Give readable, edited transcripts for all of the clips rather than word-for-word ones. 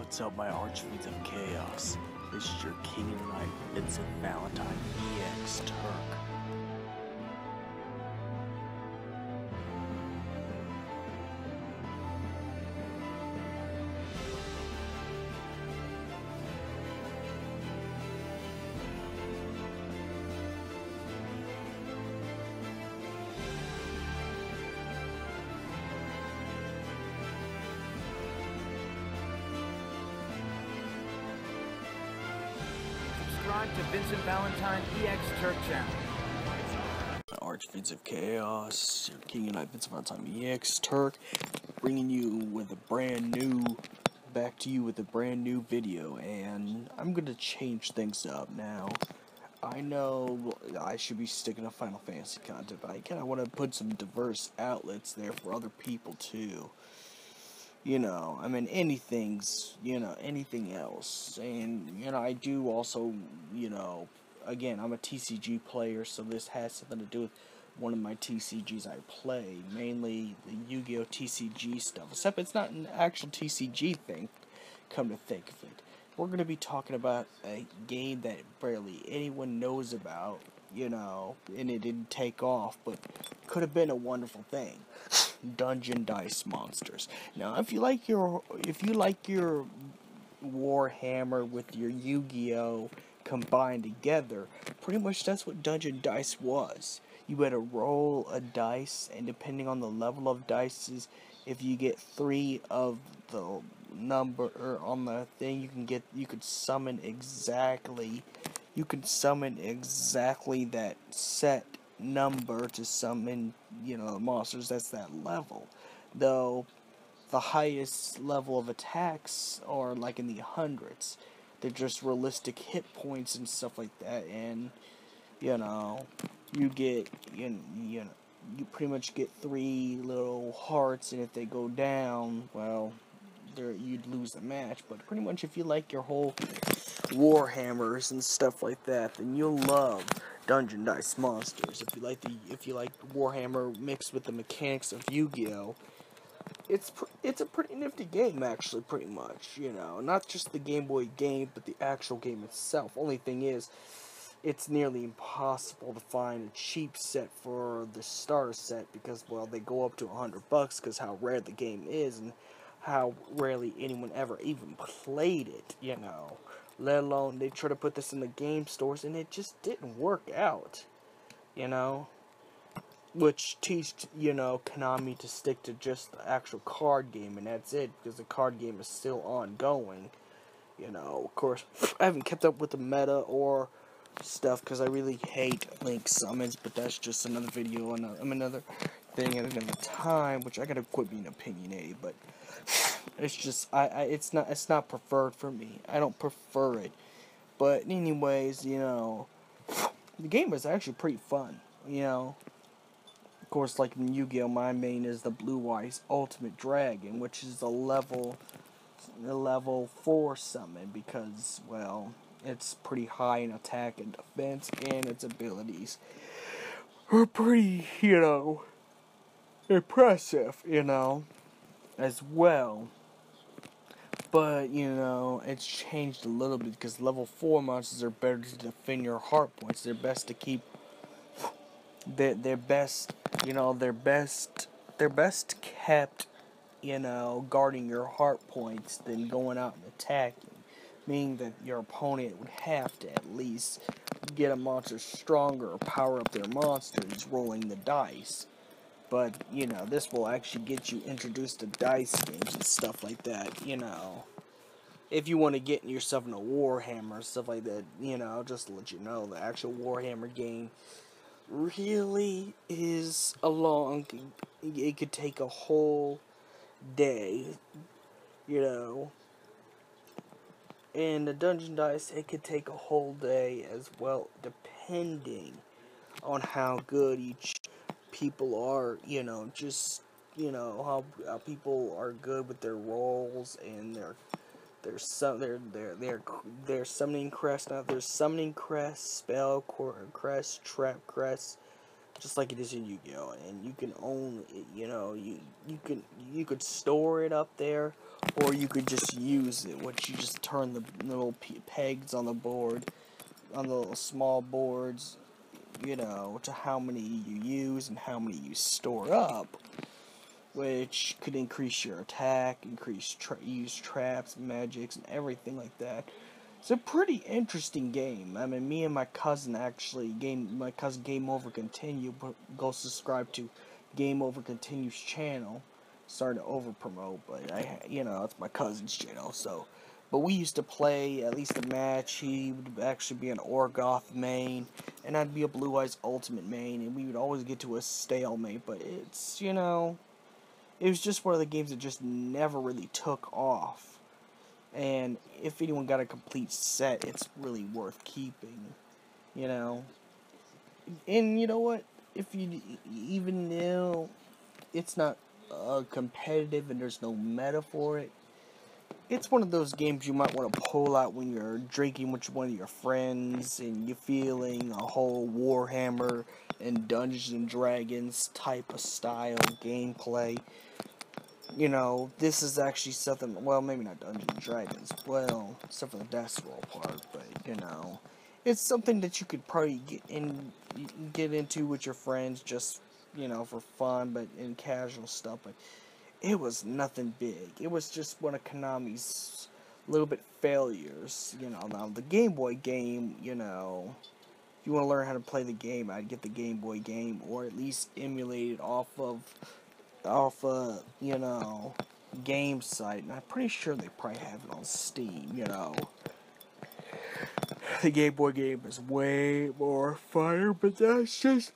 What's up, my archfiends of chaos? This is your king of the night, Vincent Valentine EX Turk. Subscribe to Vincent Valentine EX Turk channel. Archfiends of Chaos, your king of the night, Vincent Valentine EX Turk, bringing you with a back to you with a brand new video, and I'm gonna change things up now. I know I should be sticking to Final Fantasy content, but I kinda want to put some diverse outlets there for other people too. I mean, anything else. And, I do also, again, I'm a TCG player, so this has something to do with one of my TCGs I play, mainly the Yu-Gi-Oh! TCG stuff, except it's not an actual TCG thing, come to think of it. We're going to be talking about a game that barely anyone knows about, and it didn't take off, but could have been a wonderful thing. Dungeon Dice Monsters. Now, if you like your Warhammer with your Yu-Gi-Oh combined together, pretty much that's what Dungeon Dice was. You had to roll a dice, and depending on the level of dices, if you get 3 of the number or on the thing, you could summon exactly that set number to summon, monsters that's that level. Though the highest level of attacks are like in the hundreds. They're just realistic hit points and stuff like that, and you get you pretty much get 3 little hearts, and if they go down, well, you'd lose the match. But pretty much if you like your whole Warhammers and stuff like that, then you'll love Dungeon Dice Monsters. If you like Warhammer mixed with the mechanics of Yu-Gi-Oh, it's a pretty nifty game, actually. Pretty much, not just the Game Boy game, but the actual game itself. Only thing is, it's nearly impossible to find a cheap set for the starter set because, well, they go up to $100 because how rare the game is and how rarely anyone ever even played it, Let alone they try to put this in the game stores, and it just didn't work out, Which teached, Konami to stick to just the actual card game, and that's it, because the card game is still ongoing. Of course, I haven't kept up with the meta or stuff, because I really hate Link summons, but that's just another video, and another thing at another time, which I gotta quit being opinionated, but it's just, it's not preferred for me. I don't prefer it. But anyways, the game is actually pretty fun, Of course, like in Yu-Gi-Oh, my main is the Blue Eyes Ultimate Dragon, which is a level 4 summon because, well, it's pretty high in attack and defense, and its abilities are pretty, impressive, as well. But, it's changed a little bit because level 4 monsters are better to defend your heart points. They're best to keep they're best kept, guarding your heart points than going out and attacking. Meaning that your opponent would have to at least get a monster stronger or power up their monsters rolling the dice. But, this will actually get you introduced to dice games and stuff like that, If you want to get yourself into Warhammer, stuff like that, just to let you know, the actual Warhammer game really is it could take a whole day, And the Dungeon Dice, it could take a whole day as well, depending on how good each people are, how people are good with their rolls and their summoning crest. Now there's summoning crest, spell crest, trap crest, just like it is in Yu-Gi-Oh, and you can own it, you could store it up there, or you could just use it, which you just turn the little pegs on the board, on the little small boards, to how many you use and how many you store up, which could increase your attack, use traps, magics, and everything like that. It's a pretty interesting game. I mean, me and my cousin Game Over Continue, go subscribe to Game Over Continue's channel. Starting to over promote, but it's my cousin's channel, so. But we used to play at least a match. He would actually be an Orgoth main, and I'd be a Blue Eyes Ultimate main, and we would always get to a stalemate. But it was just one of the games that just never really took off. And if anyone got a complete set, it's really worth keeping, And you know what? If you even it's not competitive and there's no meta for it, it's one of those games you might want to pull out when you're drinking with one of your friends and you're feeling a whole Warhammer and Dungeons and Dragons type of style gameplay. This is actually something, well, maybe not Dungeons and Dragons, well, except for the Death Roll part, but, it's something that you could probably get into with your friends just, for fun, but in casual stuff, but it was nothing big. It was just one of Konami's little bit failures, now the Game Boy game, if you want to learn how to play the game, I'd get the Game Boy game, or at least emulate it off a game site, and I'm pretty sure they probably have it on Steam, The Game Boy game is way more fire, but that's just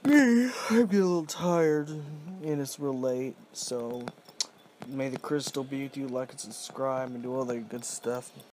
me. I'm getting a little tired, and it's real late, so may the crystal be with you, like and subscribe, and do all that good stuff.